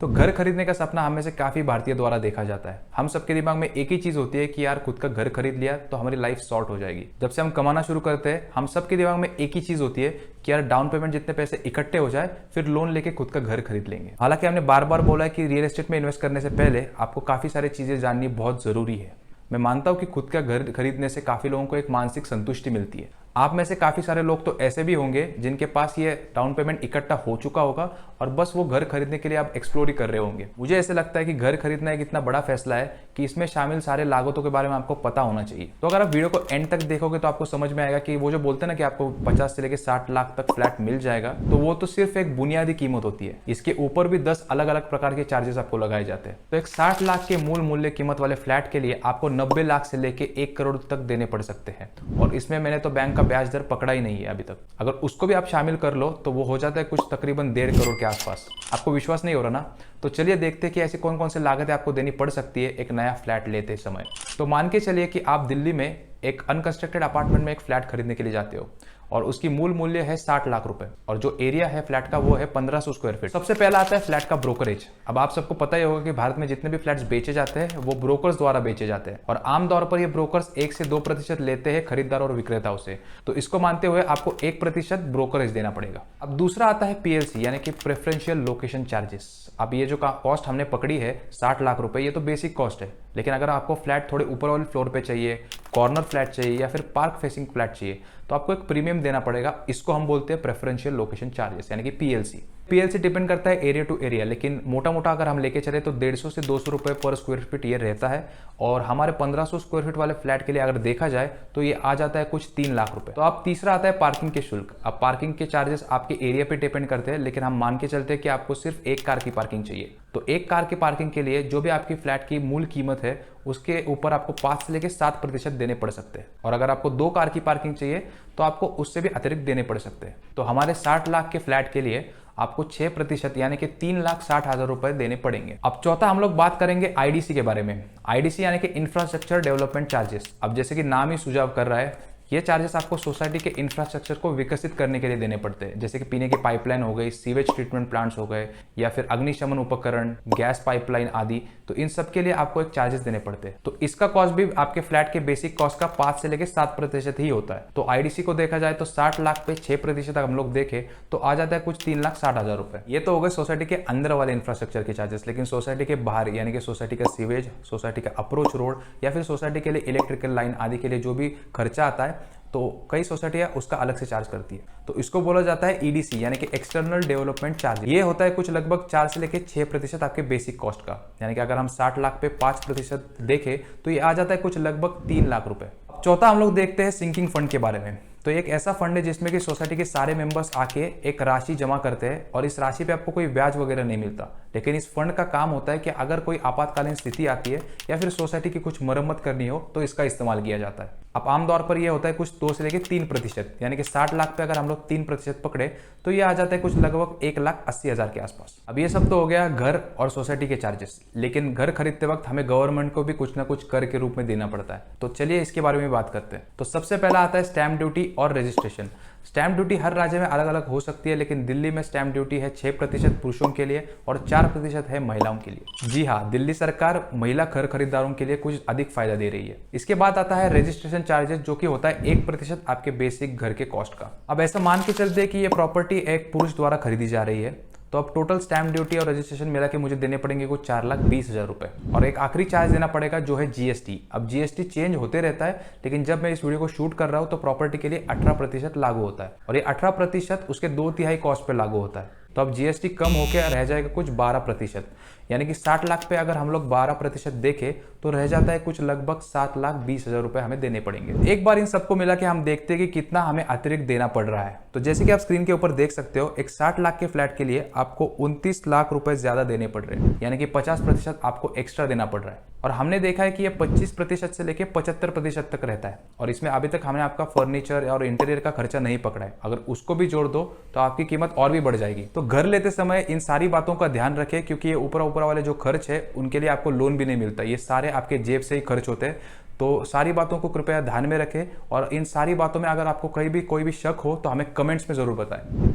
तो घर खरीदने का सपना हम में से काफी भारतीय द्वारा देखा जाता है। हम सबके दिमाग में एक ही चीज होती है कि यार खुद का घर खरीद लिया तो हमारी लाइफ सॉर्ट हो जाएगी। जब से हम कमाना शुरू करते हैं हम सबके दिमाग में एक ही चीज होती है कि यार डाउन पेमेंट जितने पैसे इकट्ठे हो जाए फिर लोन लेके खुद का घर खरीद लेंगे। हालांकि हमने बार बार बोला है कि रियल एस्टेट में इन्वेस्ट करने से पहले आपको काफी सारी चीजें जाननी बहुत जरूरी है। मैं मानता हूं कि खुद का घर खरीदने से काफी लोगों को एक मानसिक संतुष्टि मिलती है। आप में से काफी सारे लोग तो ऐसे भी होंगे जिनके पास ये डाउन पेमेंट इकट्ठा हो चुका होगा और बस वो घर खरीदने के लिए आप एक्सप्लोर ही कर रहे होंगे। मुझे ऐसे लगता है कि घर खरीदना एक इतना बड़ा फैसला है कि इसमें शामिल सारे लागतों के बारे में आपको पता होना चाहिए। तो अगर आप वीडियो को एंड तक देखोगे तो आपको समझ में आएगा कि वो जो बोलते हैं ना कि आपको 50 से लेकर 60 लाख तक फ्लैट मिल जाएगा, तो वो तो सिर्फ एक बुनियादी कीमत होती है। इसके ऊपर भी 10 अलग अलग प्रकार के चार्जेस आपको लगाए जाते हैं। तो एक 60 लाख के मूल मूल्य कीमत वाले फ्लैट के लिए आपको 90 लाख से लेकर 1 करोड़ तक देने पड़ सकते हैं। और इसमें मैंने तो बैंक का ब्याज दर पकड़ा नहीं है अभी तक। अगर उसको भी आप शामिल कर लो तो वो हो जाता है कुछ तकरीबन 1.5 करोड़ के आसपास। आपको विश्वास नहीं हो रहा ना, तो चलिए देखते हैं कि ऐसी कौन कौन से लागतें आपको देनी पड़ सकती है एक नया फ्लैट लेते समय। तो मान के चलिए कि आप दिल्ली में एक अनकंस्ट्रक्टेड अपार्टमेंट में एक फ्लैट खरीदने के लिए जाते हो और उसकी मूल मूल्य है 60 लाख रुपए और जो एरिया है फ्लैट का वो है 1500 स्क्वायर फीट। सबसे पहला आता है फ्लैट का ब्रोकरेज। अब आप सबको पता ही होगा कि भारत में जितने भी फ्लैट्स बेचे जाते हैं वो ब्रोकर्स द्वारा बेचे जाते हैं और आमतौर पर ये ब्रोकर्स 1 से 2% लेते हैं खरीदार और विक्रेताओं से। तो इसको मानते हुए आपको 1% ब्रोकरेज देना पड़ेगा। अब दूसरा आता है पीएलसी यानी कि प्रेफरेंशियल लोकेशन चार्जेस। अब ये जो कॉस्ट हमने पकड़ी है 60 लाख रुपए, ये तो बेसिक कॉस्ट है, लेकिन अगर आपको फ्लैट थोड़े ऊपर वाले फ्लोर पे चाहिए, कॉर्नर फ्लैट चाहिए या फिर पार्क फेसिंग फ्लैट चाहिए तो आपको एक प्रीमियम देना पड़ेगा। इसको हम बोलते हैं प्रेफरेंशियल लोकेशन चार्जेस यानी कि पीएलसी। पीएलसी डिपेंड करता है एरिया टू एरिया, लेकिन मोटा मोटा अगर हम लेके चले तो 150 से 200 रुपए पर स्क्वायर फीट ये रहता है। और हमारे 1500 स्क्वायर फीट वाले फ्लैट के लिए अगर देखा जाए तो ये आ जाता है कुछ 3 लाख रुपए। तो अब तीसरा आता है पार्किंग के शुल्क। अब पार्किंग के चार्जेस आपके एरिया पे डिपेंड करते हैं, लेकिन हम मान के चलते हैं कि आपको सिर्फ एक कार की पार्किंग चाहिए। तो एक कार की पार्किंग के लिए जो भी आपकी फ्लैट की मूल कीमत है उसके ऊपर आपको 5 से लेकर 7% देने पड़ सकते हैं। और अगर आपको 2 कार की पार्किंग चाहिए तो आपको उससे भी अतिरिक्त देने पड़ सकते हैं। तो हमारे 60 लाख के फ्लैट के लिए आपको 6% यानी कि 3,60,000 रुपए देने पड़ेंगे। अब चौथा हम लोग बात करेंगे आईडीसी के बारे में। आईडीसी यानी कि इंफ्रास्ट्रक्चर डेवलपमेंट चार्जेस। अब जैसे कि नाम ही सुझाव कर रहा है, ये चार्जेस आपको सोसाइटी के इंफ्रास्ट्रक्चर को विकसित करने के लिए देने पड़ते हैं, जैसे कि पीने की पाइपलाइन हो गई, सीवेज ट्रीटमेंट प्लांट्स हो गए या फिर अग्निशमन उपकरण, गैस पाइपलाइन आदि। तो इन सब के लिए आपको एक चार्जेस देने पड़ते हैं। तो इसका कॉस्ट भी आपके फ्लैट के बेसिक कॉस्ट का 5 से लेकर 7% ही होता है। तो आईडीसी को देखा जाए तो 60 लाख पे 6% हम लोग देखें तो आ जाता है कुछ 3,60,000 रुपए। ये तो हो गए सोसाइटी के अंदर वाले इंफ्रास्ट्रक्चर के चार्जेस, लेकिन सोसाइटी के बाहर यानी कि सोसाइटी का सीवेज, सोसाइटी का अप्रोच रोड या फिर सोसाइटी के लिए इलेक्ट्रिकल लाइन आदि के लिए जो भी खर्चा आता है तो कई सोसाइटियां उसका अलग से चार्ज करती है। तो इसको बोला जाता है ईडीसी यानी कि एक्सटर्नल डेवलपमेंट चार्ज। ये होता है कुछ लगभग 4 से लेकर 6% आपके बेसिक कॉस्ट का। यानी कि अगर हम 60 लाख पे 5% देखें तो ये आ जाता है कुछ लगभग 3 लाख रुपए। चौथा हम लोग देखते हैं सिंकिंग फंड के बारे में। तो एक ऐसा फंड है जिसमें कि सोसाइटी के सारे मेंबर्स आके एक राशि जमा करते हैं और इस राशि पे आपको कोई ब्याज वगैरह नहीं मिलता, लेकिन इस फंड का काम होता है कि अगर कोई आपातकालीन स्थिति आती है या फिर सोसाइटी की कुछ मरम्मत करनी हो तो इसका इस्तेमाल किया जाता है। अब आमतौर पर यह होता है कुछ 2 से लेकर 3%, यानी कि 60 लाख पे अगर हम लोग 3% पकड़े तो ये आ जाता है कुछ लगभग 1,80,000 के आसपास। अब ये सब तो हो गया घर और सोसाइटी के चार्जेस, लेकिन घर खरीदते वक्त हमें गवर्नमेंट को भी कुछ ना कुछ कर के रूप में देना पड़ता है। तो चलिए इसके बारे में बात करते हैं। तो सबसे पहला आता है स्टैंप ड्यूटी और रजिस्ट्रेशन। स्टैंप ड्यूटी हर राज्य में अलग अलग हो सकती है, लेकिन दिल्ली में स्टैंप ड्यूटी है 6% पुरुषों के लिए और 4% है महिलाओं के लिए। जी हाँ, दिल्ली सरकार महिला घर खरीदारों के लिए कुछ अधिक फायदा दे रही है। इसके बाद आता है रजिस्ट्रेशन चार्जेस, जो कि होता है 1% आपके बेसिक घर के कॉस्ट का। अब ऐसा मान के चलते हैं कि ये प्रॉपर्टी एक पुरुष द्वारा खरीदी जा रही है, तो अब टोटल स्टैंप ड्यूटी और रजिस्ट्रेशन मिला के मुझे देने पड़ेंगे कुछ 4,20,000 रुपए। और एक आखिरी चार्ज देना पड़ेगा जो है जीएसटी। अब जीएसटी चेंज होते रहता है, लेकिन जब मैं इस वीडियो को शूट कर रहा हूं तो प्रॉपर्टी के लिए 18% लागू होता है और ये 18% उसके 2/3 कॉस्ट पे लागू होता है। तो अब जीएसटी कम होकर रह जाएगा कुछ 12%, यानी कि 60 लाख पे अगर हम लोग 12% देखें तो रह जाता है कुछ लगभग 7,20,000 रुपए हमें देने पड़ेंगे। एक बार इन सबको मिला के हम देखते हैं कि कितना हमें अतिरिक्त देना पड़ रहा है। तो जैसे कि आप स्क्रीन के ऊपर देख सकते हो, एक 60 लाख के फ्लैट के लिए आपको 29 लाख रुपए ज्यादा देने पड़ रहे हैं, यानी कि 50% आपको एक्स्ट्रा देना पड़ रहा है। और हमने देखा है कि ये 25% से लेकर 75% तक रहता है और इसमें अभी तक हमने आपका फर्नीचर और इंटीरियर का खर्चा नहीं पकड़ा है। अगर उसको भी जोड़ दो तो आपकी कीमत और भी बढ़ जाएगी। तो घर लेते समय इन सारी बातों का ध्यान रखें, क्योंकि ये ऊपर वाले जो खर्च है उनके लिए आपको लोन भी नहीं मिलता, ये सारे आपके जेब से ही खर्च होते हैं। तो सारी बातों को कृपया ध्यान में रखें और इन सारी बातों में अगर आपको कहीं भी कोई भी शक हो तो हमें कमेंट्स में जरूर बताएं।